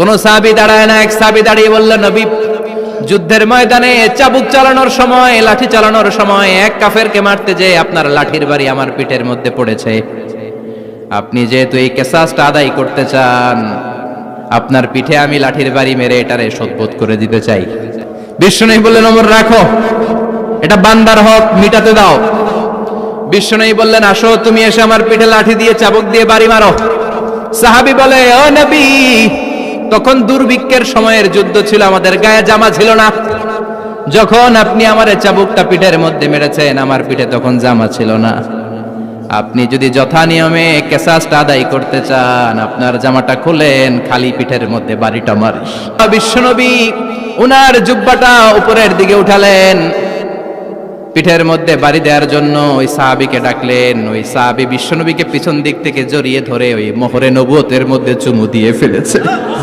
কোন সাহাবী দাঁড়ায় না, এক সাহাবী দাঁড়িয়ে বলল, নবী, যুদ্ধের ময়দানে চাবুক চালানোর সময়, লাঠি চালানোর সময় এক কাফেরকে মারতে যেয়ে আপনার লাঠির বাড়ি আমার পিঠের মধ্যে পড়েছে। আপনি যেহেতু এই কিসাসটা আদায় করতে চান, আপনার পিঠে আমি লাঠির বাড়ি মেরে এটারে শোধবোধ করে দিতে চাই। বিশ্বনবী বললেন, ওমর রাখো, এটা বান্দার হক, মিটাতে দাও। বিশ্বনবী বললেন, আসো, তুমি এসে আমার পিঠে লাঠি দিয়ে চাবুক দিয়ে বাড়ি মারো। সাহাবী বলে, ও নবী, তখন দুর্ভিক্ষের সময়ের যুদ্ধ ছিল, আমাদের গায়ে জামা ছিল না। যখন আপনি আমার চাবুকটা পিঠের মধ্যে মেরেছেন, আমার পিঠে তখন জামা ছিল না। আপনি যদি যথা নিয়মে কিসাসটা আদায় করতে চান, আপনার জামাটা খুলেন, খালি পিঠের মধ্যে বাড়িটা মারিস। বিশ্বনবী উনার জুব্বাটা উপরের দিকে উঠালেন, পিঠের মধ্যে বাড়ি দেওয়ার জন্য ওই সাহাবীকে ডাকলেন। ওই সাহাবী বিশ্বনবীকে পিছন দিক থেকে জড়িয়ে ধরে ওই মোহরে নবুয়তের মধ্যে চুমু দিয়ে ফেলেছে।